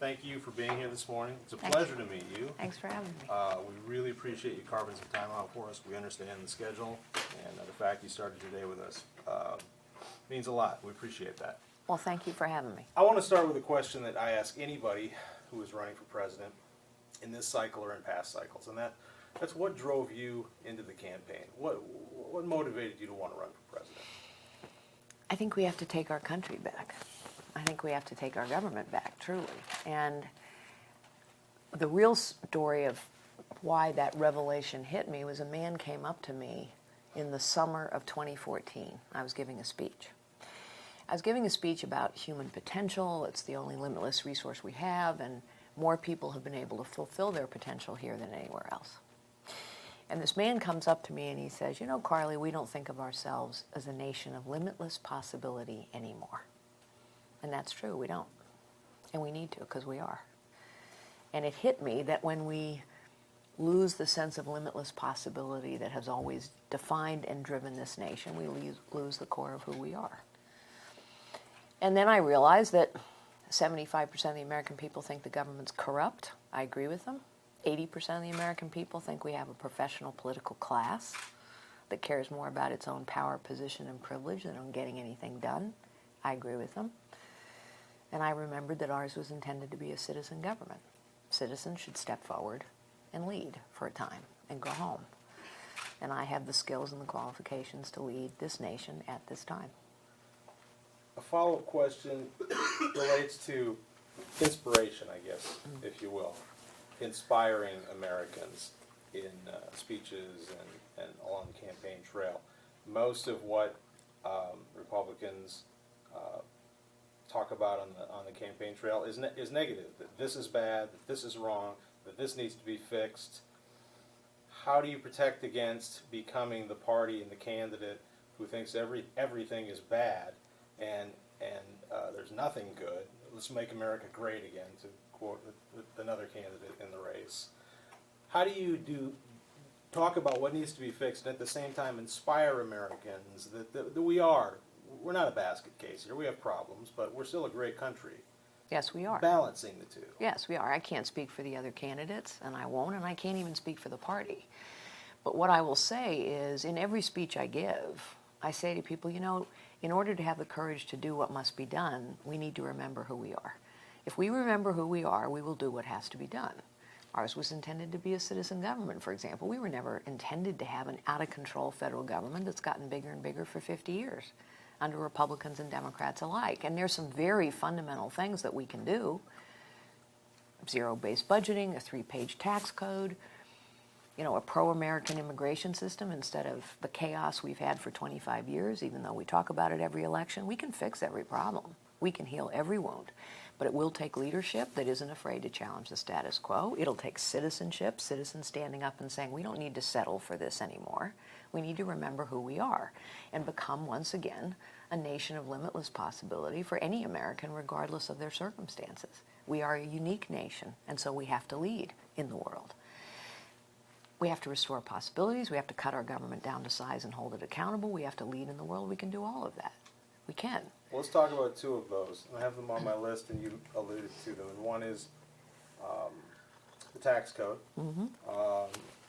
thank you for being here this morning. It's a pleasure to meet you. Thanks for having me. We really appreciate you carving some time out for us. We understand the schedule, and the fact you started your day with us means a lot. We appreciate that. Well, thank you for having me. I want to start with a question that I ask anybody who is running for president in this cycle or in past cycles, and that's what drove you into the campaign? What motivated you to want to run for president? I think we have to take our country back. I think we have to take our government back, truly. And the real story of why that revelation hit me was a man came up to me in the summer of 2014. I was giving a speech. I was giving a speech about human potential. It's the only limitless resource we have, and more people have been able to fulfill their potential here than anywhere else. And this man comes up to me and he says, you know, Carly, we don't think of ourselves as a nation of limitless possibility anymore. And that's true, we don't. And we need to, because we are. And it hit me that when we lose the sense of limitless possibility that has always defined and driven this nation, we lose the core of who we are. And then I realized that 75% of the American people think the government's corrupt. I agree with them. 80% of the American people think we have a professional political class that cares more about its own power, position, and privilege than on getting anything done. I agree with them. And I remembered that ours was intended to be a citizen government. Citizens should step forward and lead for a time and go home. And I have the skills and the qualifications to lead this nation at this time. A follow-up question relates to inspiration, I guess, if you will. Inspiring Americans in speeches and along the campaign trail. Most of what Republicans talk about on the campaign trail is negative. That this is bad, that this is wrong, that this needs to be fixed. How do you protect against becoming the party and the candidate who thinks everything is bad and there's nothing good? Let's make America great again, to quote another candidate in the race. How do you talk about what needs to be fixed and at the same time inspire Americans that we're not a basket case here. We have problems, but we're still a great country. Yes, we are. Balancing the two. Yes, we are. I can't speak for the other candidates, and I won't, and I can't even speak for the party. But what I will say is, in every speech I give, I say to people, you know, in order to have the courage to do what must be done, we need to remember who we are. If we remember who we are, we will do what has to be done. Ours was intended to be a citizen government, for example. We were never intended to have an out-of-control federal government that's gotten bigger and bigger for 50 years under Republicans and Democrats alike. And there's some very fundamental things that we can do. Zero-based budgeting, a 3-page tax code, you know, a pro-American immigration system instead of the chaos we've had for 25 years, even though we talk about it every election. We can fix every problem. We can heal every wound. But it will take leadership that isn't afraid to challenge the status quo. It'll take citizenship, citizens standing up and saying, we don't need to settle for this anymore. We need to remember who we are and become, once again, a nation of limitless possibility for any American, regardless of their circumstances. We are a unique nation, and so we have to lead in the world. We have to restore possibilities. We have to cut our government down to size and hold it accountable. We have to lead in the world. We can do all of that. We can. Well, let's talk about two of those. I have them on my list, and you alluded to them. And one is the tax code.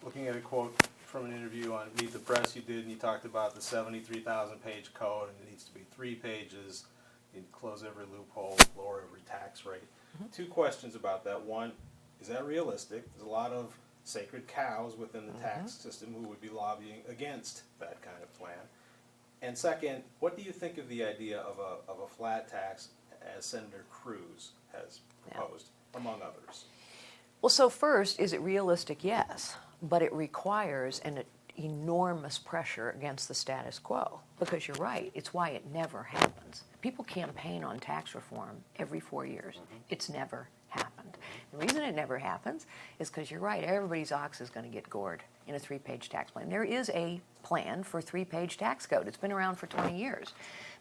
Looking at a quote from an interview on Meet the Press you did, and you talked about the 73,000-page code, and it needs to be 3 pages. You need to close every loophole, lower every tax rate. Two questions about that. One, is that realistic? There's a lot of sacred cows within the tax system who would be lobbying against that kind of plan. And second, what do you think of the idea of a flat tax, as Senator Cruz has proposed, among others? Well, so first, is it realistic? Yes, but it requires an enormous pressure against the status quo, because you're right, it's why it never happens. People campaign on tax reform every 4 years. It's never happened. The reason it never happens is because you're right, everybody's ox is going to get gored in a 3-page tax plan. There is a plan for a 3-page tax code. It's been around for 20 years,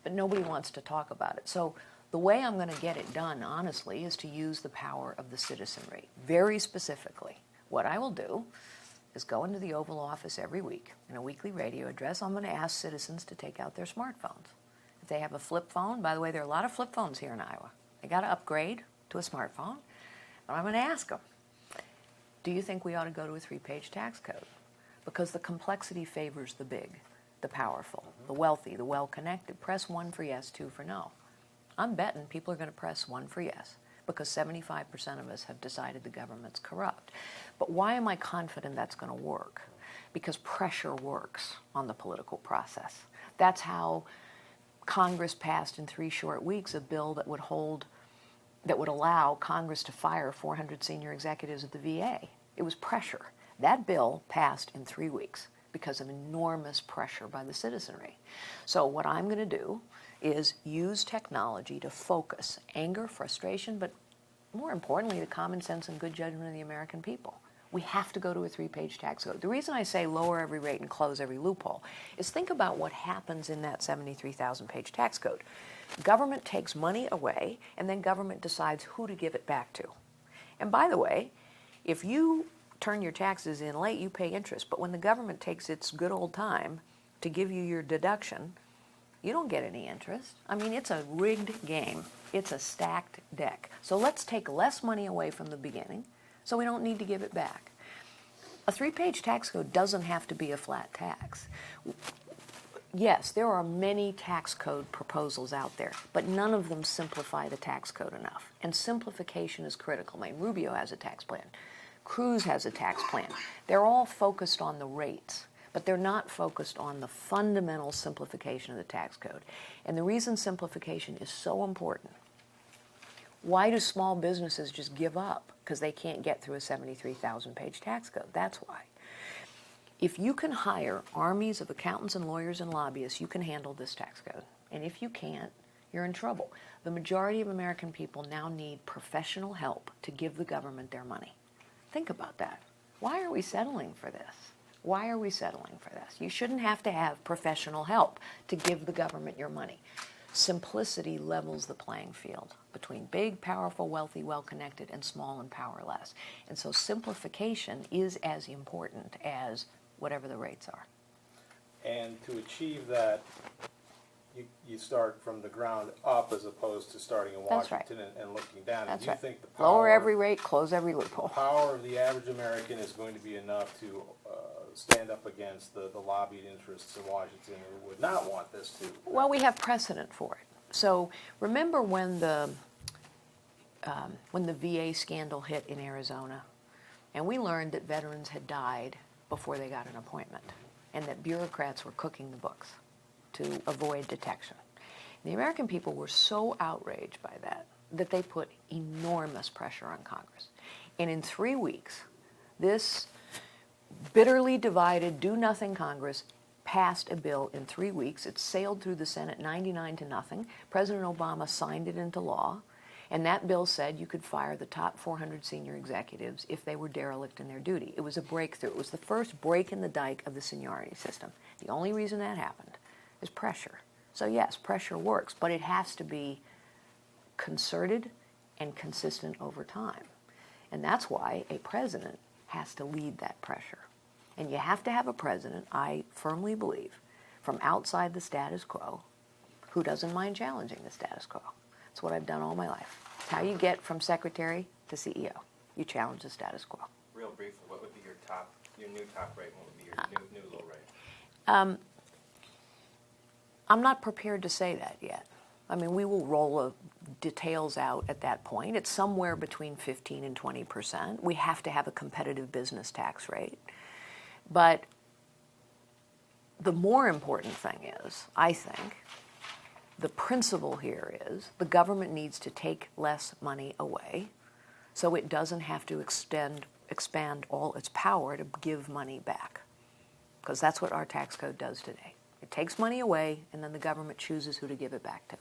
but nobody wants to talk about it. So the way I'm going to get it done, honestly, is to use the power of the citizenry. Very specifically, what I will do is go into the Oval Office every week in a weekly radio address. I'm going to ask citizens to take out their smartphones. If they have a flip phone, by the way, there are a lot of flip phones here in Iowa. They got to upgrade to a smartphone. I'm going to ask them, do you think we ought to go to a 3-page tax code? Because the complexity favors the big, the powerful, the wealthy, the well-connected. Press 1 for yes, 2 for no. I'm betting people are going to press 1 for yes, because 75% of us have decided the government's corrupt. But why am I confident that's going to work? Because pressure works on the political process. That's how Congress passed in 3 short weeks a bill that would allow Congress to fire 400 senior executives at the VA. It was pressure. That bill passed in 3 weeks because of enormous pressure by the citizenry. So what I'm going to do is use technology to focus anger, frustration, but more importantly, the common sense and good judgment of the American people. We have to go to a 3-page tax code. The reason I say lower every rate and close every loophole is think about what happens in that 73,000-page tax code. Government takes money away, and then government decides who to give it back to. And by the way, if you turn your taxes in late, you pay interest. But when the government takes its good old time to give you your deduction, you don't get any interest. I mean, it's a rigged game. It's a stacked deck. So let's take less money away from the beginning so we don't need to give it back. A 3-page tax code doesn't have to be a flat tax. Yes, there are many tax code proposals out there, but none of them simplify the tax code enough. And simplification is critical. I mean, Rubio has a tax plan. Cruz has a tax plan. They're all focused on the rates, but they're not focused on the fundamental simplification of the tax code. And the reason simplification is so important, why do small businesses just give up? Because they can't get through a 73,000-page tax code. That's why. If you can hire armies of accountants and lawyers and lobbyists, you can handle this tax code. And if you can't, you're in trouble. The majority of American people now need professional help to give the government their money. Think about that. Why are we settling for this? Why are we settling for this? You shouldn't have to have professional help to give the government your money. Simplicity levels the playing field between big, powerful, wealthy, well-connected, and small and powerless. And so simplification is as important as whatever the rates are. And to achieve that, you start from the ground up as opposed to starting in That's right. Washington and looking down. That's and you right. think the Lower power, every rate, close every loophole. the power of the average American is going to be enough to stand up against the lobbied interests in Washington who would not want this to. Well, we have precedent for it. So remember when the VA scandal hit in Arizona, and we learned that veterans had died before they got an appointment, and that bureaucrats were cooking the books to avoid detection. The American people were so outraged by that they put enormous pressure on Congress. And in 3 weeks, this bitterly divided, do-nothing Congress passed a bill in 3 weeks. It sailed through the Senate 99-0. President Obama signed it into law, and that bill said you could fire the top 400 senior executives if they were derelict in their duty. It was a breakthrough. It was the first break in the dike of the seniority system. The only reason that happened is pressure. So yes, pressure works, but it has to be concerted and consistent over time. And that's why a president has to lead that pressure. And you have to have a president, I firmly believe, from outside the status quo, who doesn't mind challenging the status quo. It's what I've done all my life. It's how you get from secretary to CEO. You challenge the status quo. Real briefly, what would be your new top rate? What would be your new low rate? I'm not prepared to say that yet. I mean, we will roll details out at that point. It's somewhere between 15 and 20%. We have to have a competitive business tax rate. But the more important thing is, I think, the principle here is the government needs to take less money away so it doesn't have to expand all its power to give money back. Because that's what our tax code does today. It takes money away, and then the government chooses who to give it back to.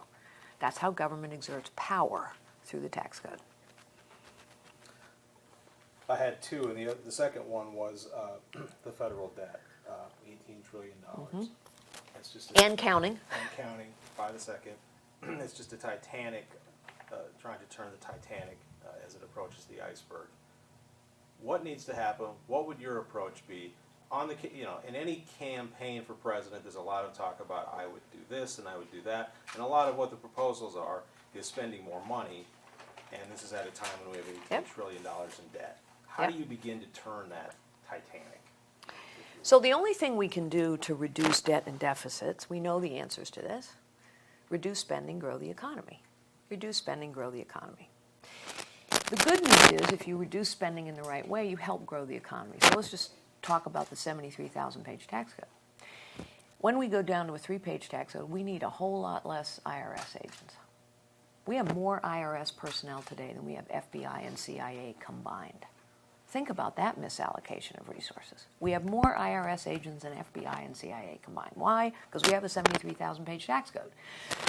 That's how government exerts power through the tax code. I had two, and the second one was the federal debt, $18 trillion. Mm-hmm. It's just And counting. And counting by the second. It's just a Titanic, trying to turn the Titanic as it approaches the iceberg. What needs to happen? What would your approach be? In any campaign for president, there's a lot of talk about I would do this and I would do that, and a lot of what the proposals are is spending more money. and this is at a time when we have $18 Yep. trillion in debt. How Yep. do you begin to turn that Titanic? So the only thing we can do to reduce debt and deficits, we know the answers to this. Reduce spending, grow the economy. Reduce spending, grow the economy. The good news is if you reduce spending in the right way, you help grow the economy. So let's just talk about the 73,000-page tax code. When we go down to a 3-page tax code, we need a whole lot less IRS agents. We have more IRS personnel today than we have FBI and CIA combined. Think about that misallocation of resources. We have more IRS agents than FBI and CIA combined. Why? Because we have a 73,000-page tax code.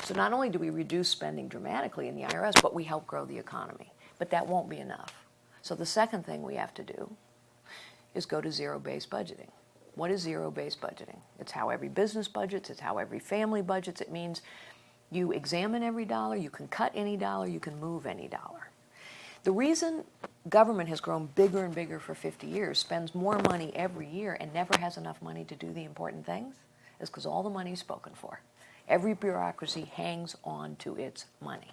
So not only do we reduce spending dramatically in the IRS, but we help grow the economy. But that won't be enough. So the second thing we have to do is go to zero-based budgeting. What is zero-based budgeting? It's how every business budgets, it's how every family budgets. It means you examine every dollar, you can cut any dollar, you can move any dollar. The reason government has grown bigger and bigger for 50 years, spends more money every year, and never has enough money to do the important things is because all the money is spoken for. Every bureaucracy hangs on to its money.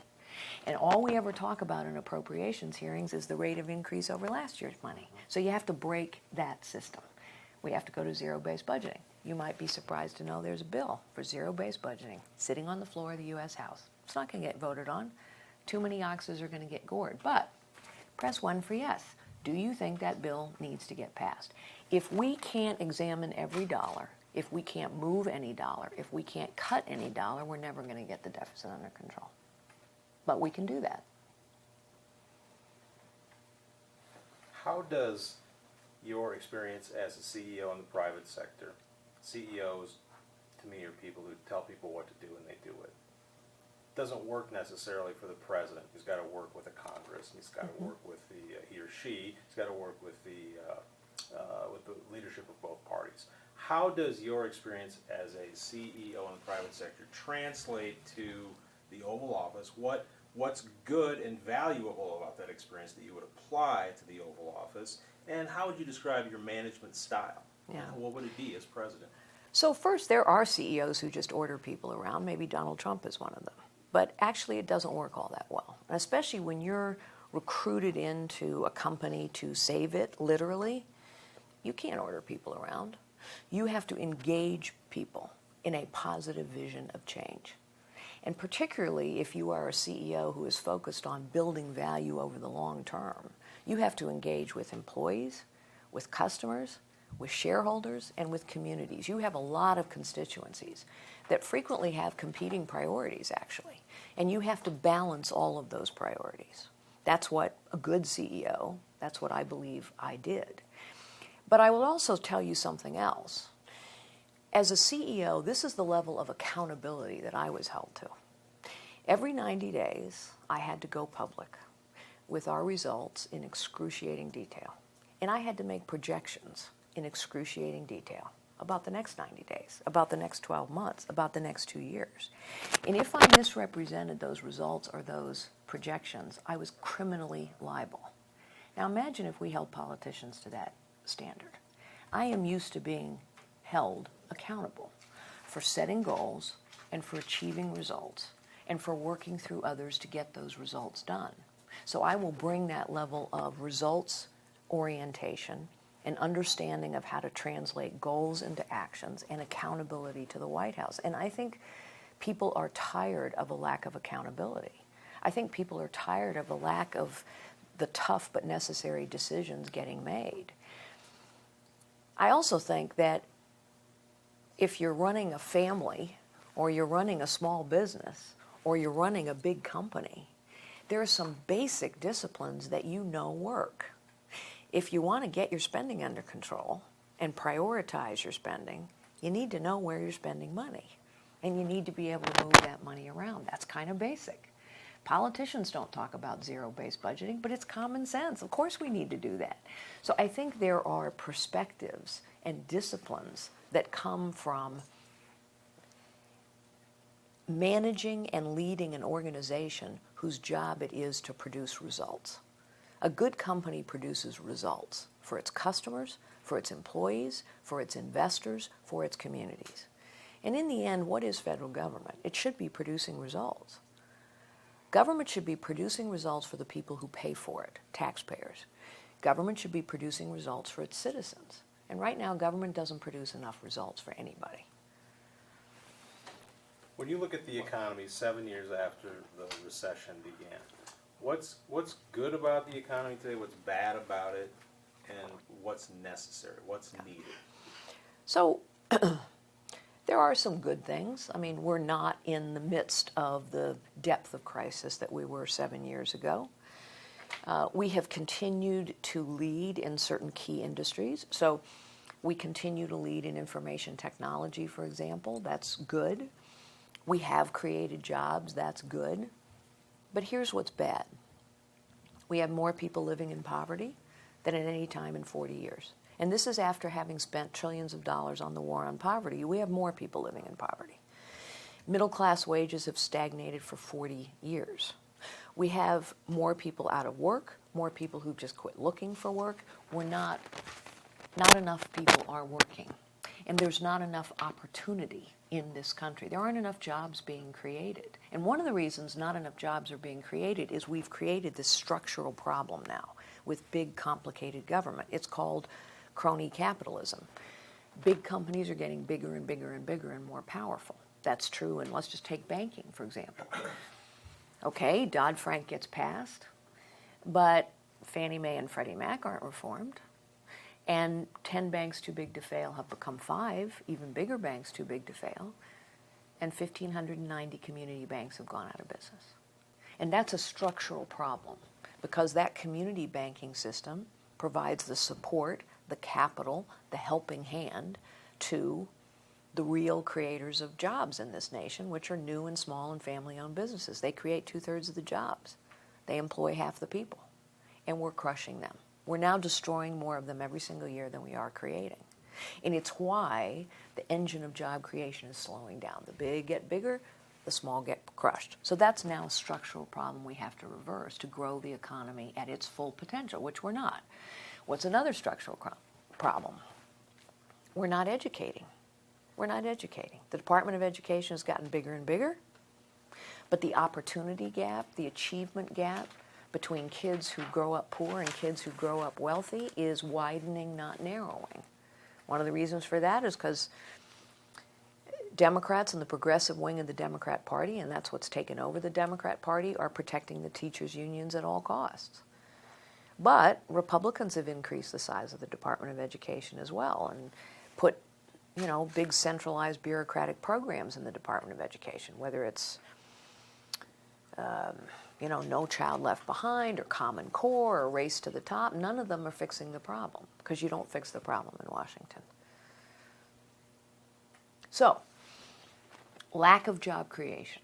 And all we ever talk about in appropriations hearings is the rate of increase over last year's money. So you have to break that system. We have to go to zero-based budgeting. You might be surprised to know there's a bill for zero-based budgeting sitting on the floor of the U.S. House. It's not going to get voted on. Too many oxes are going to get gored. But press 1 for yes. Do you think that bill needs to get passed? If we can't examine every dollar, if we can't move any dollar, if we can't cut any dollar, we're never going to get the deficit under control. But we can do that. How does your experience as a CEO in the private sector, CEOs to me are people who tell people what to do and they do it, doesn't work necessarily for the president. He's got to work with the Congress, and he's got to work with he or she. He's got to work with the leadership of both parties. How does your experience as a CEO in the private sector translate to the Oval Office? What's good and valuable about that experience that you would apply to the Oval Office? And how would you describe your management style? Yeah. What would it be as president? So first, there are CEOs who just order people around. Maybe Donald Trump is one of them. But actually, it doesn't work all that well. And especially when you're recruited into a company to save it, literally, you can't order people around. You have to engage people in a positive vision of change. And particularly if you are a CEO who is focused on building value over the long term, you have to engage with employees, with customers, with shareholders, and with communities. You have a lot of constituencies that frequently have competing priorities, actually. And you have to balance all of those priorities. That's what a good CEO, that's what I believe I did. But I will also tell you something else. As a CEO, this is the level of accountability that I was held to. Every 90 days, I had to go public with our results in excruciating detail. And I had to make projections in excruciating detail about the next 90 days, about the next 12 months, about the next 2 years. And if I misrepresented those results or those projections, I was criminally liable. Now imagine if we held politicians to that standard. I am used to being held accountable for setting goals and for achieving results and for working through others to get those results done. So I will bring that level of results orientation and understanding of how to translate goals into actions and accountability to the White House. And I think people are tired of a lack of accountability. I think people are tired of a lack of the tough but necessary decisions getting made. I also think that if you're running a family or you're running a small business or you're running a big company, there are some basic disciplines that you know work. If you want to get your spending under control and prioritize your spending, you need to know where you're spending money. And you need to be able to move that money around. That's kind of basic. Politicians don't talk about zero-based budgeting, but it's common sense. Of course we need to do that. So I think there are perspectives and disciplines that come from managing and leading an organization whose job it is to produce results. A good company produces results for its customers, for its employees, for its investors, for its communities. And in the end, what is federal government? It should be producing results. Government should be producing results for the people who pay for it, taxpayers. Government should be producing results for its citizens. And right now, government doesn't produce enough results for anybody. When you look at the economy 7 years after the recession began, what's good about the economy today, what's bad about it, and what's necessary, what's needed? So there are some good things. I mean, we're not in the midst of the depth of crisis that we were 7 years ago. We have continued to lead in certain key industries. So we continue to lead in information technology, for example. That's good. We have created jobs. That's good. But here's what's bad. We have more people living in poverty than at any time in 40 years. And this is after having spent trillions of dollars on the war on poverty. We have more people living in poverty. Middle-class wages have stagnated for 40 years. We have more people out of work, more people who've just quit looking for work. Not enough people are working. And there's not enough opportunity in this country. There aren't enough jobs being created. And one of the reasons not enough jobs are being created is we've created this structural problem now with big, complicated government. It's called crony capitalism. Big companies are getting bigger and bigger and bigger and more powerful. That's true, and let's just take banking, for example. Okay, Dodd-Frank gets passed, but Fannie Mae and Freddie Mac aren't reformed. And 10 banks too big to fail have become 5, even bigger banks too big to fail. And 1,590 community banks have gone out of business. And that's a structural problem because that community banking system provides the support, the capital, the helping hand to the real creators of jobs in this nation, which are new and small and family-owned businesses. They create 2/3 of the jobs. They employ half the people. And we're crushing them. We're now destroying more of them every single year than we are creating. And it's why the engine of job creation is slowing down. The big get bigger, the small get crushed. So that's now a structural problem we have to reverse to grow the economy at its full potential, which we're not. What's another structural problem? We're not educating. We're not educating. The Department of Education has gotten bigger and bigger, but the opportunity gap, the achievement gap, between kids who grow up poor and kids who grow up wealthy is widening, not narrowing. One of the reasons for that is because Democrats and the progressive wing of the Democrat Party, and that's what's taken over the Democrat Party, are protecting the teachers' unions at all costs. But Republicans have increased the size of the Department of Education as well and put, big centralized bureaucratic programs in the Department of Education, whether it's No Child Left Behind or Common Core or Race to the Top. None of them are fixing the problem because you don't fix the problem in Washington. So, lack of job creation.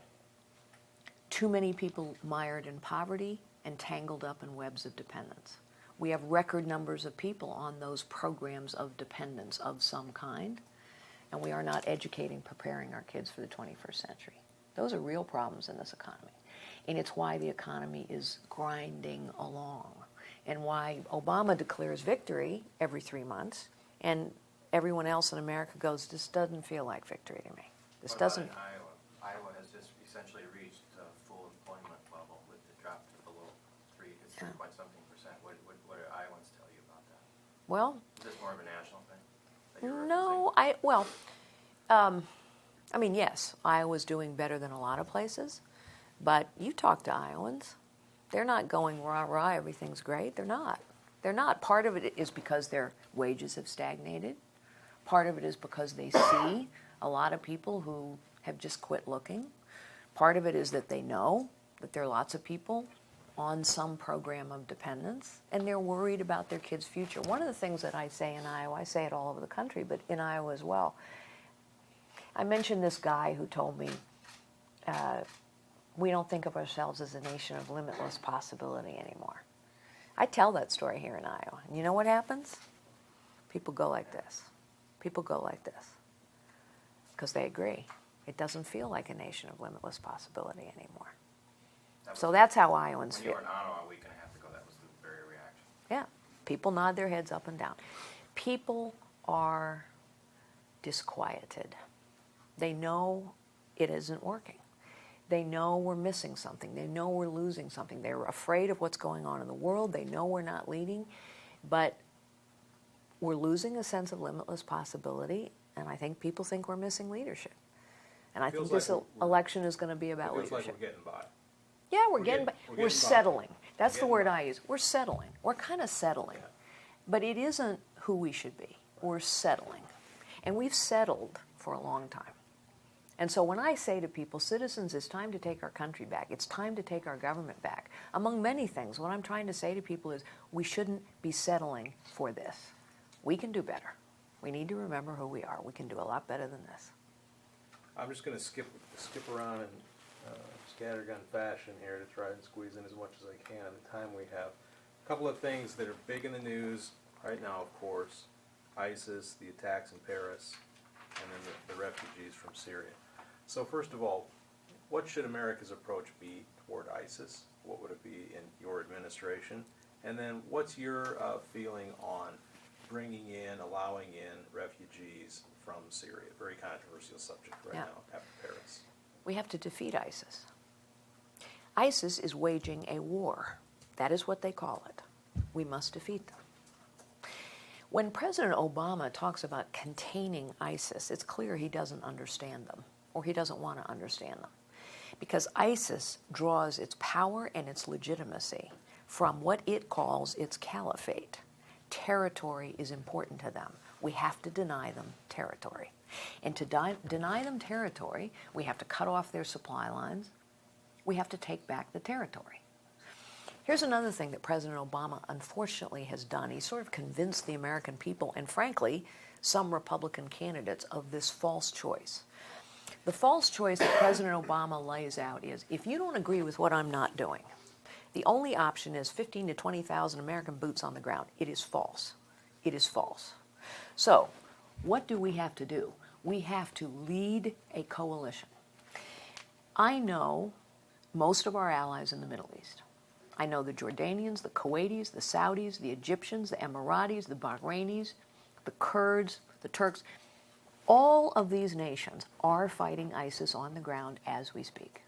Too many people mired in poverty and tangled up in webs of dependence. We have record numbers of people on those programs of dependence of some kind, and we are not educating, preparing our kids for the 21st century. Those are real problems in this economy. And it's why the economy is grinding along and why Obama declares victory every 3 months and everyone else in America goes, this doesn't feel like victory to me. This What about doesn't. in Iowa? Iowa has just essentially reached full employment level with the drop to below 3 point something percent. What do Iowans tell you about that? Well, Is this more of a national thing that you're no, referencing? yes, Iowa's doing better than a lot of places, but you talk to Iowans, they're not going rah rah, everything's great. They're not. They're not. Part of it is because their wages have stagnated. Part of it is because they see a lot of people who have just quit looking. Part of it is that they know that there are lots of people on some program of dependence, and they're worried about their kids' future. One of the things that I say in Iowa, I say it all over the country, but in Iowa as well, I mentioned this guy who told me, we don't think of ourselves as a nation of limitless possibility anymore. I tell that story here in Iowa, and you know what happens? People go like this. People go like this. Because they agree. It doesn't feel like a nation of limitless possibility anymore. So that's how Iowans When feel. you were in Ottawa a week and a half ago, that was the very reaction. Yeah. People nod their heads up and down. People are disquieted. They know it isn't working. They know we're missing something. They know we're losing something. They're afraid of what's going on in the world. They know we're not leading, but we're losing a sense of limitless possibility, and I think people think we're missing leadership. And I think Feels this like we're- election is going to be about It feels like leadership. we're getting by. Yeah, we're getting we're by. settling. That's the getting word by. I use. We're settling. We're kind of settling. Yeah. But it isn't who we should be. We're settling. And we've settled for a long time. And so when I say to people, citizens, it's time to take our country back, it's time to take our government back, among many things, what I'm trying to say to people is we shouldn't be settling for this. We can do better. We need to remember who we are. We can do a lot better than this. I'm just going to skip around in scattergun fashion here to try and squeeze in as much as I can in the time we have. A couple of things that are big in the news right now, of course, ISIS, the attacks in Paris, and then the refugees from Syria. So first of all, what should America's approach be toward ISIS? What would it be in your administration? And then what's your feeling on bringing in, allowing in refugees from Syria? Very controversial subject right now after Paris. We have to defeat ISIS. ISIS is waging a war. That is what they call it. We must defeat them. When President Obama talks about containing ISIS, it's clear he doesn't understand them, or he doesn't want to understand them. Because ISIS draws its power and its legitimacy from what it calls its caliphate. Territory is important to them. We have to deny them territory. And to deny them territory, we have to cut off their supply lines. We have to take back the territory. Here's another thing that President Obama unfortunately has done. He sort of convinced the American people, and frankly, some Republican candidates, of this false choice. The false choice that President Obama lays out is, if you don't agree with what I'm not doing, the only option is 15 to 20,000 American boots on the ground. It is false. It is false. So, what do we have to do? We have to lead a coalition. I know most of our allies in the Middle East. I know the Jordanians, the Kuwaitis, the Saudis, the Egyptians, the Emiratis, the Bahrainis, the Kurds, the Turks. All of these nations are fighting ISIS on the ground as we speak.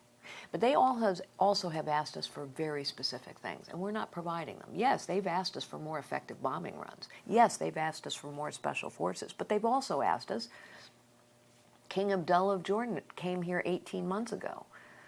But they also have asked us for very specific things, and we're not providing them. Yes, they've asked us for more effective bombing runs. Yes, they've asked us for more special forces, but they've also asked us. King Abdullah of Jordan came here 18 months ago.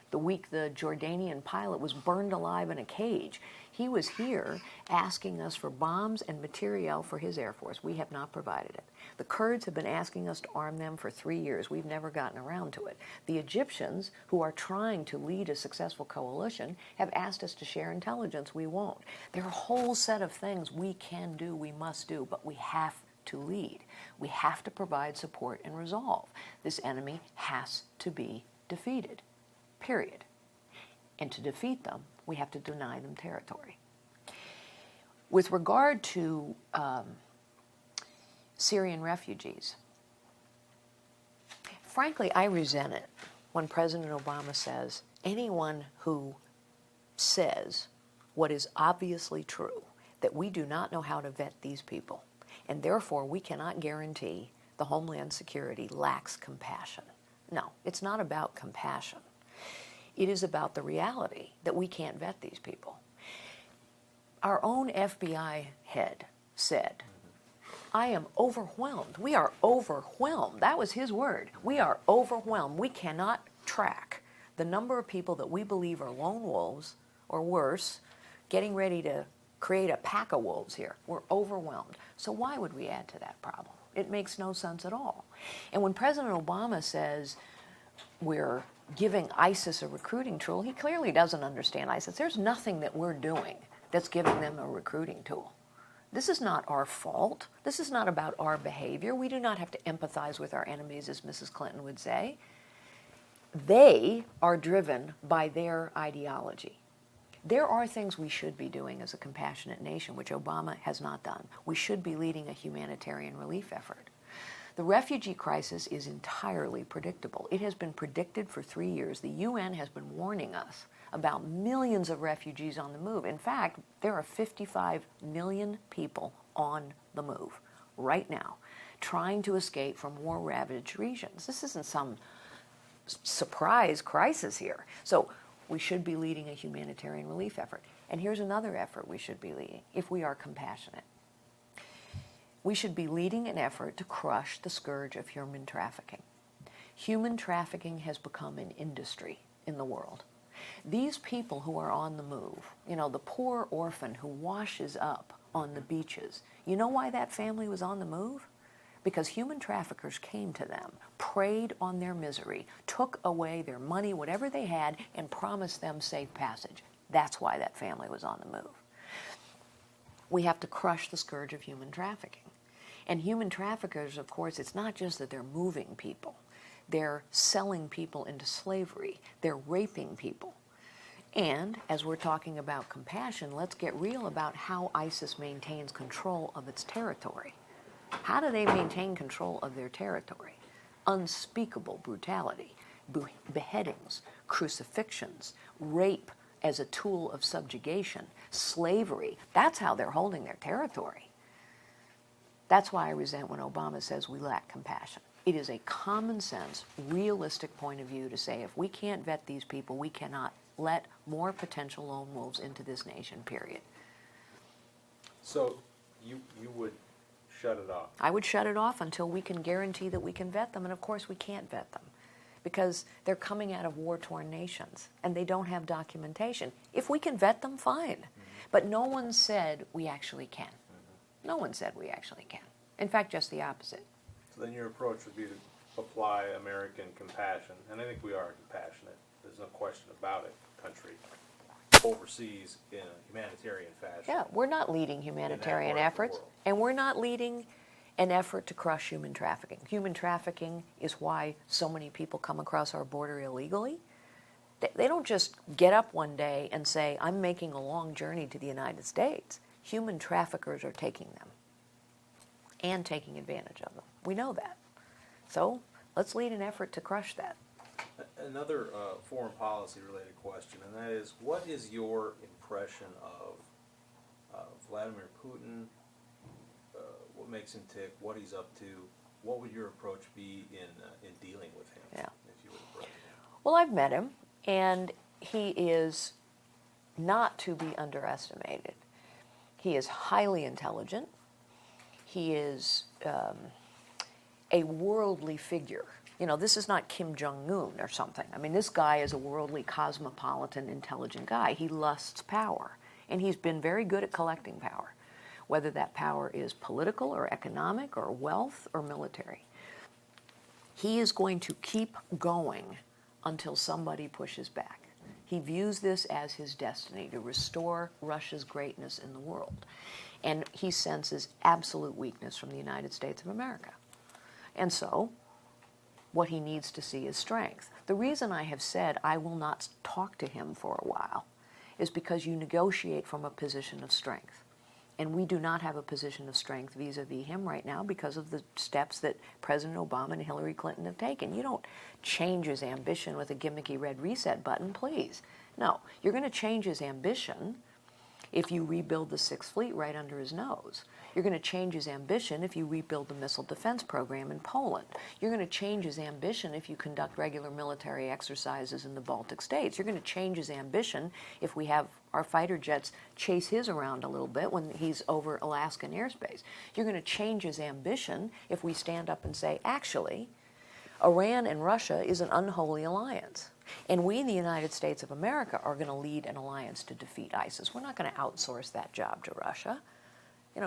The week the Jordanian pilot was burned alive in a cage. He was here asking us for bombs and materiel for his Air Force. We have not provided it. The Kurds have been asking us to arm them for 3 years. We've never gotten around to it. The Egyptians, who are trying to lead a successful coalition, have asked us to share intelligence. We won't. There are a whole set of things we can do, we must do, but we have to lead. We have to provide support and resolve. This enemy has to be defeated. Period. And to defeat them, we have to deny them territory. With regard to Syrian refugees, frankly, I resent it when President Obama says anyone who says what is obviously true, that we do not know how to vet these people, and therefore we cannot guarantee the Homeland Security lacks compassion. No, it's not about compassion. It is about the reality that we can't vet these people. Our own FBI head said, I am overwhelmed. We are overwhelmed. That was his word. We are overwhelmed. We cannot track the number of people that we believe are lone wolves, or worse, getting ready to create a pack of wolves here. We're overwhelmed. So why would we add to that problem? It makes no sense at all. And when President Obama says we're giving ISIS a recruiting tool, he clearly doesn't understand ISIS. There's nothing that we're doing that's giving them a recruiting tool. This is not our fault. This is not about our behavior. We do not have to empathize with our enemies, as Mrs. Clinton would say. They are driven by their ideology. There are things we should be doing as a compassionate nation, which Obama has not done. We should be leading a humanitarian relief effort. The refugee crisis is entirely predictable. It has been predicted for 3 years. The UN has been warning us about millions of refugees on the move. In fact, there are 55 million people on the move right now, trying to escape from war-ravaged regions. This isn't some surprise crisis here. So we should be leading a humanitarian relief effort. And here's another effort we should be leading, if we are compassionate. We should be leading an effort to crush the scourge of human trafficking. Human trafficking has become an industry in the world. These people who are on the move, the poor orphan who washes up on the beaches, you know why that family was on the move? Because human traffickers came to them, preyed on their misery, took away their money, whatever they had, and promised them safe passage. That's why that family was on the move. We have to crush the scourge of human trafficking. And human traffickers, of course, it's not just that they're moving people. They're selling people into slavery. They're raping people. And as we're talking about compassion, let's get real about how ISIS maintains control of its territory. How do they maintain control of their territory? Unspeakable brutality, beheadings, crucifixions, rape as a tool of subjugation, slavery. That's how they're holding their territory. That's why I resent when Obama says we lack compassion. It is a common sense, realistic point of view to say if we can't vet these people, we cannot let more potential lone wolves into this nation, period. So you would shut it off? I would shut it off until we can guarantee that we can vet them, and of course we can't vet them because they're coming out of war-torn nations and they don't have documentation. If we can vet them, fine. But no one said we actually can. No one said we actually can. In fact, just the opposite. So then your approach would be to apply American compassion, and I think we are compassionate. There's no question about it, country overseas in a humanitarian fashion. Yeah, we're not leading humanitarian efforts, and we're not leading an effort to crush human trafficking. Human trafficking is why so many people come across our border illegally. They don't just get up one day and say, I'm making a long journey to the United States. Human traffickers are taking them and taking advantage of them. We know that. So let's lead an effort to crush that. Another foreign policy related question, and that is, what is your impression of Vladimir Putin? What makes him tick? What he's up to? What would your approach be in dealing with him? Yeah. If you would approach him? Well, I've met him, and he is not to be underestimated. He is highly intelligent. He is a worldly figure. This is not Kim Jong-un or something. I mean, this guy is a worldly, cosmopolitan, intelligent guy. He lusts power, and he's been very good at collecting power, whether that power is political or economic or wealth or military. He is going to keep going until somebody pushes back. He views this as his destiny to restore Russia's greatness in the world. And he senses absolute weakness from the United States of America. And so, what he needs to see is strength. The reason I have said I will not talk to him for a while is because you negotiate from a position of strength. And we do not have a position of strength vis-a-vis him right now because of the steps that President Obama and Hillary Clinton have taken. You don't change his ambition with a gimmicky red reset button, please. No, you're going to change his ambition if you rebuild the Sixth Fleet right under his nose. You're going to change his ambition if you rebuild the missile defense program in Poland. You're going to change his ambition if you conduct regular military exercises in the Baltic states. You're going to change his ambition if we have our fighter jets chase his around a little bit when he's over Alaskan airspace. You're going to change his ambition if we stand up and say, actually, Iran and Russia is an unholy alliance. And we in the United States of America are going to lead an alliance to defeat ISIS. We're not going to outsource that job to Russia.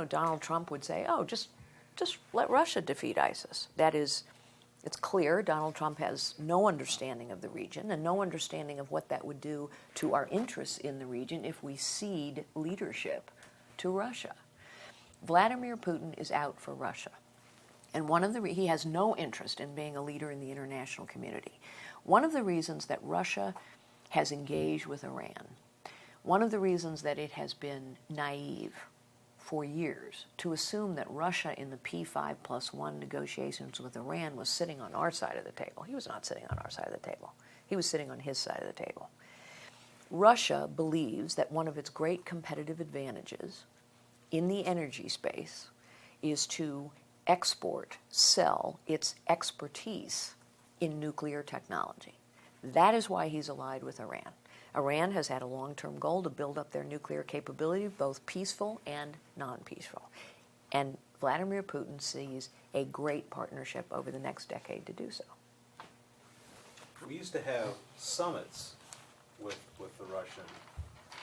Donald Trump would say, oh, just let Russia defeat ISIS. That is, it's clear Donald Trump has no understanding of the region and no understanding of what that would do to our interests in the region if we cede leadership to Russia. Vladimir Putin is out for Russia. And he has no interest in being a leader in the international community. One of the reasons that Russia has engaged with Iran, one of the reasons that it has been naive for years to assume that Russia in the P5+1 negotiations with Iran was sitting on our side of the table. He was not sitting on our side of the table. He was sitting on his side of the table. Russia believes that one of its great competitive advantages in the energy space is to sell its expertise in nuclear technology. That is why he's allied with Iran. Iran has had a long-term goal to build up their nuclear capability, both peaceful and non-peaceful. And Vladimir Putin sees a great partnership over the next decade to do so. We used to have summits with the Russian,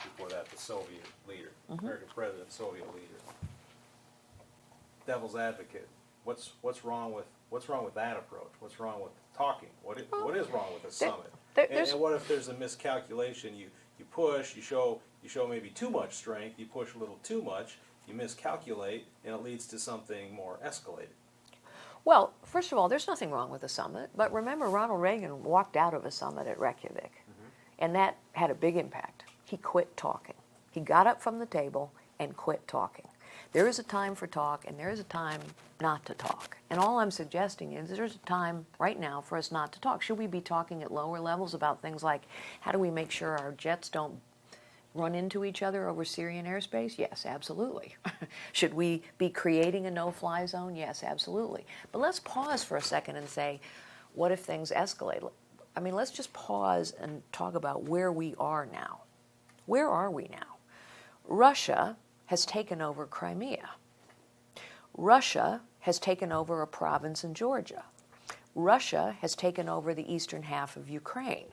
before that the Soviet leader, American president, Soviet leader. Devil's advocate. What's wrong with that approach? What's wrong with talking? What is wrong with a summit? And what if there's a miscalculation? You push, you show maybe too much strength, you push a little too much, you miscalculate, and it leads to something more escalated. Well, first of all, there's nothing wrong with a summit, but remember Ronald Reagan walked out of a summit at Reykjavik, and that had a big impact. He quit talking. He got up from the table and quit talking. There is a time for talk, and there is a time not to talk. And all I'm suggesting is there's a time right now for us not to talk. Should we be talking at lower levels about things like how do we make sure our jets don't run into each other over Syrian airspace? Yes, absolutely. Should we be creating a no-fly zone? Yes, absolutely. But let's pause for a second and say, what if things escalate? I mean, let's just pause and talk about where we are now. Where are we now? Russia has taken over Crimea. Russia has taken over a province in Georgia. Russia has taken over the eastern half of Ukraine.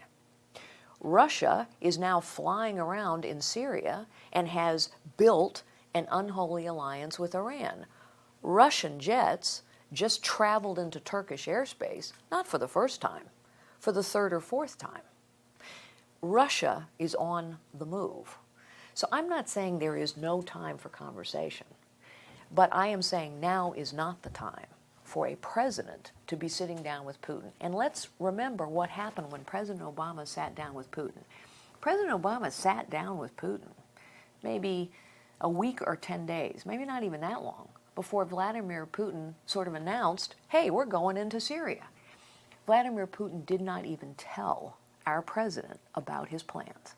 Russia is now flying around in Syria and has built an unholy alliance with Iran. Russian jets just traveled into Turkish airspace, not for the first time, for the third or fourth time. Russia is on the move. So I'm not saying there is no time for conversation, but I am saying now is not the time for a president to be sitting down with Putin. And let's remember what happened when President Obama sat down with Putin. President Obama sat down with Putin maybe a week or 10 days, maybe not even that long, before Vladimir Putin sort of announced, hey, we're going into Syria. Vladimir Putin did not even tell our president about his plans.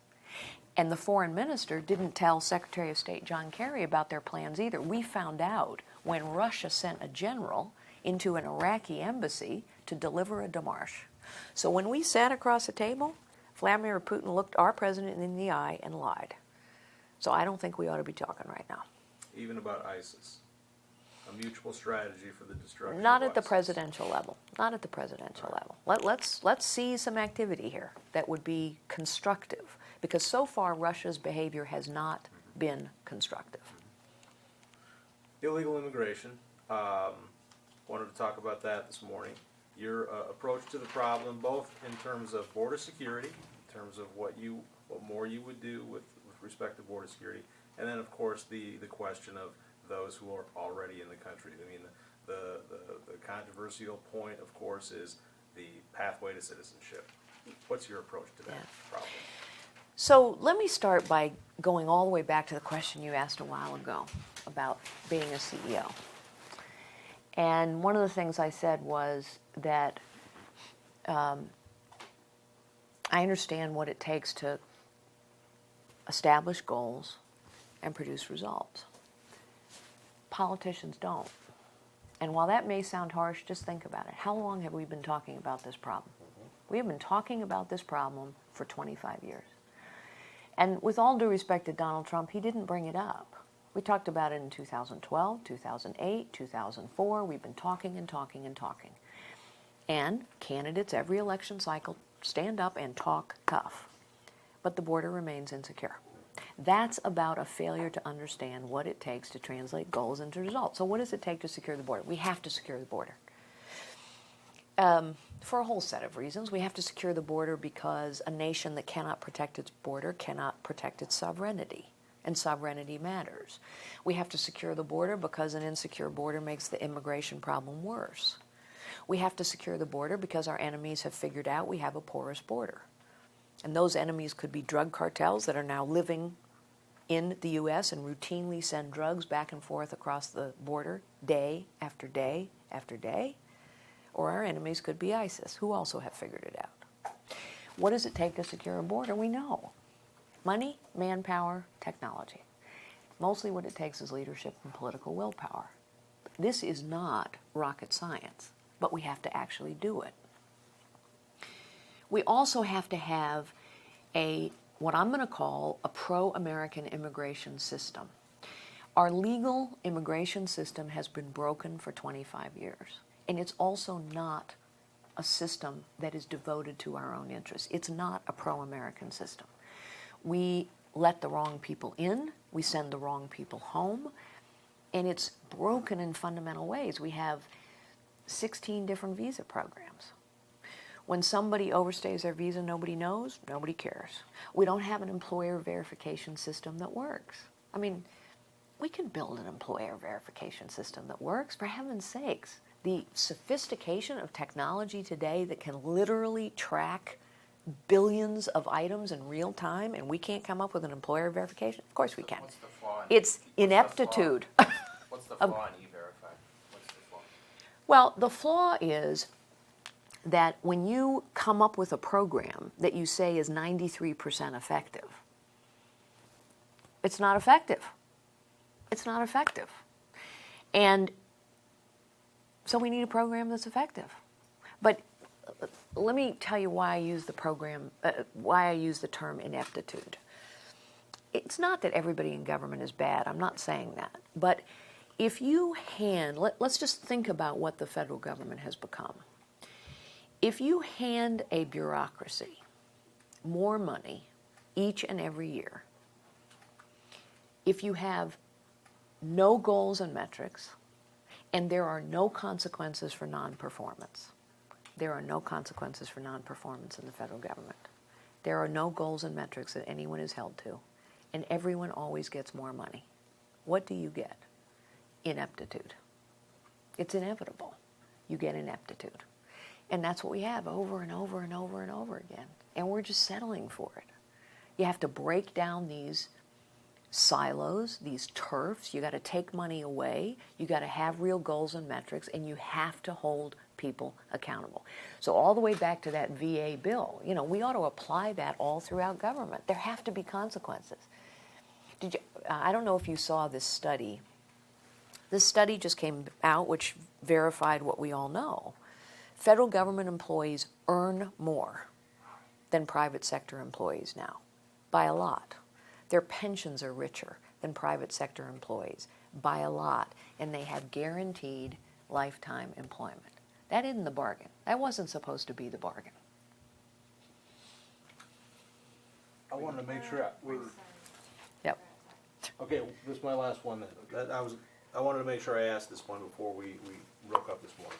And the foreign minister didn't tell Secretary of State John Kerry about their plans either. We found out when Russia sent a general into an Iraqi embassy to deliver a démarche. So when we sat across the table, Vladimir Putin looked our president in the eye and lied. So I don't think we ought to be talking right now. Even about ISIS, a mutual strategy for the destruction Not of at the ISIS. presidential level. Not at the presidential level. Let's see some activity here that would be constructive, because so far Russia's behavior has not been constructive. Illegal immigration. Wanted to talk about that this morning. Your approach to the problem, both in terms of border security, in terms of what more you would do with respect to border security, and then of course the question of those who are already in the country. I mean, the controversial point, of course, is the pathway to citizenship. What's your approach to that problem? So let me start by going all the way back to the question you asked a while ago about being a CEO. And one of the things I said was that I understand what it takes to establish goals and produce results. Politicians don't. And while that may sound harsh, just think about it. How long have we been talking about this problem? We have been talking about this problem for 25 years. And with all due respect to Donald Trump, he didn't bring it up. We talked about it in 2012, 2008, 2004. We've been talking and talking and talking. And candidates every election cycle stand up and talk tough. But the border remains insecure. That's about a failure to understand what it takes to translate goals into results. So what does it take to secure the border? We have to secure the border. For a whole set of reasons. We have to secure the border because a nation that cannot protect its border cannot protect its sovereignty, and sovereignty matters. We have to secure the border because an insecure border makes the immigration problem worse. We have to secure the border because our enemies have figured out we have a porous border. And those enemies could be drug cartels that are now living in the U.S. and routinely send drugs back and forth across the border day after day after day. Or our enemies could be ISIS, who also have figured it out. What does it take to secure a border? We know. Money, manpower, technology. Mostly what it takes is leadership and political willpower. This is not rocket science, but we have to actually do it. We also have to have what I'm going to call a pro-American immigration system. Our legal immigration system has been broken for 25 years, and it's also not a system that is devoted to our own interests. It's not a pro-American system. We let the wrong people in, we send the wrong people home, and it's broken in fundamental ways. We have 16 different visa programs. When somebody overstays their visa, nobody knows, nobody cares. We don't have an employer verification system that works. I mean, we can build an employer verification system that works, for heaven's sakes. The sophistication of technology today that can literally track billions of items in real time, and we can't come up with an employer verification? Of course we can. What's the flaw It's ineptitude. What's the flaw in E-Verify? What's the flaw? Well, the flaw is that when you come up with a program that you say is 93% effective, it's not effective. It's not effective. And so we need a program that's effective. But let me tell you why I use the why I use the term ineptitude. It's not that everybody in government is bad. I'm not saying that. But if you let's just think about what the federal government has become. If you hand a bureaucracy more money each and every year, if you have no goals and metrics, and there are no consequences for non-performance, there are no consequences for non-performance in the federal government. There are no goals and metrics that anyone is held to, and everyone always gets more money. What do you get? Ineptitude. It's inevitable. You get ineptitude. And that's what we have over and over and over and over again. And we're just settling for it. You have to break down these silos, these turfs. You got to take money away. You got to have real goals and metrics, and you have to hold people accountable. So all the way back to that VA bill, we ought to apply that all throughout government. There have to be consequences. I don't know if you saw this study. This study just came out, which verified what we all know. Federal government employees earn more than private sector employees now, by a lot. Their pensions are richer than private sector employees, by a lot, and they have guaranteed lifetime employment. That isn't the bargain. That wasn't supposed to be the bargain. I wanted to make sure Yep. okay, this is my last one then. I wanted to make sure I asked this one before we broke up this morning.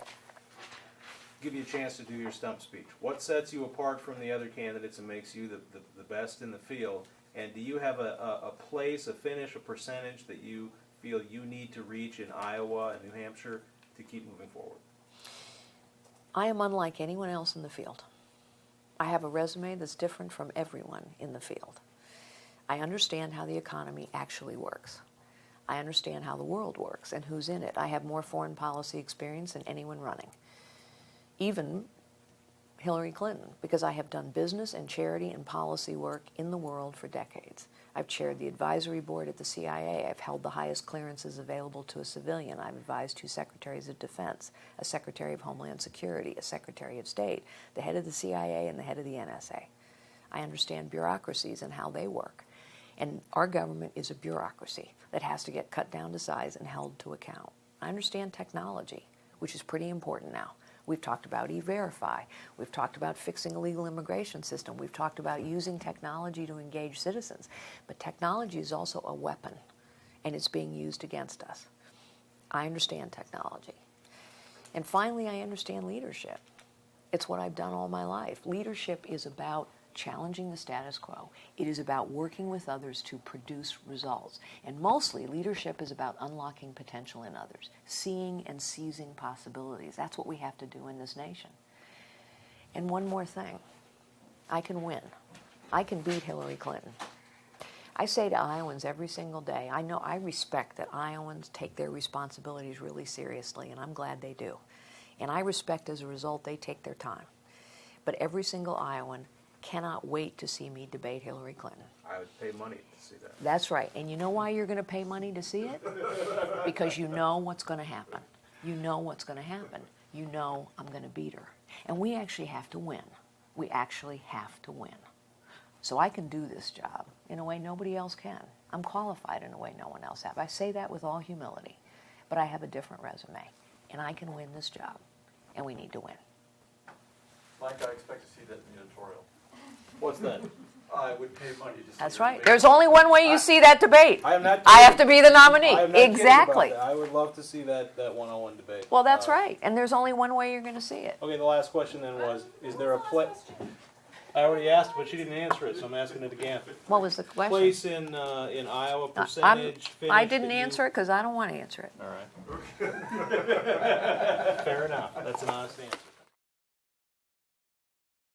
Give you a chance to do your stump speech. What sets you apart from the other candidates and makes you the best in the field? And do you have a place, a finish, a percentage that you feel you need to reach in Iowa and New Hampshire to keep moving forward? I am unlike anyone else in the field. I have a resume that's different from everyone in the field. I understand how the economy actually works. I understand how the world works and who's in it. I have more foreign policy experience than anyone running. Even Hillary Clinton, because I have done business and charity and policy work in the world for decades. I've chaired the advisory board at the CIA. I've held the highest clearances available to a civilian. I've advised 2 secretaries of defense, a secretary of Homeland Security, a secretary of state, the head of the CIA and the head of the NSA. I understand bureaucracies and how they work. And our government is a bureaucracy that has to get cut down to size and held to account. I understand technology, which is pretty important now. We've talked about E-Verify. We've talked about fixing a legal immigration system. We've talked about using technology to engage citizens. But technology is also a weapon, and it's being used against us. I understand technology. And finally, I understand leadership. It's what I've done all my life. Leadership is about challenging the status quo. It is about working with others to produce results. And mostly, leadership is about unlocking potential in others, seeing and seizing possibilities. That's what we have to do in this nation. And one more thing. I can win. I can beat Hillary Clinton. I say to Iowans every single day, I respect that Iowans take their responsibilities really seriously, and I'm glad they do. And I respect, as a result, they take their time. But every single Iowan cannot wait to see me debate Hillary Clinton. I would pay money to see that. That's right. And you know why you're going to pay money to see it? Because you know what's going to happen. You know what's going to happen. You know I'm going to beat her. And we actually have to win. We actually have to win. So I can do this job in a way nobody else can. I'm qualified in a way no one else has. I say that with all humility, but I have a different resume, and I can win this job, and we need to win. Mike, I expect to see that in the editorial. What's that? I would pay money to see. That's your right. debate. There's only one way you see that debate. I am not I have to kidding. be the nominee. I am not kidding about Exactly. that. I would love to see that one-on-one debate. Well, that's right. And there's only one way you're going to see it. Okay, the last question then was, is there a place? I already asked, but she didn't answer it, so I'm asking it again. What was the question? Place in Iowa, I percentage, finish didn't that you- answer it because I don't want to answer it. All right. Fair enough. That's an honest answer.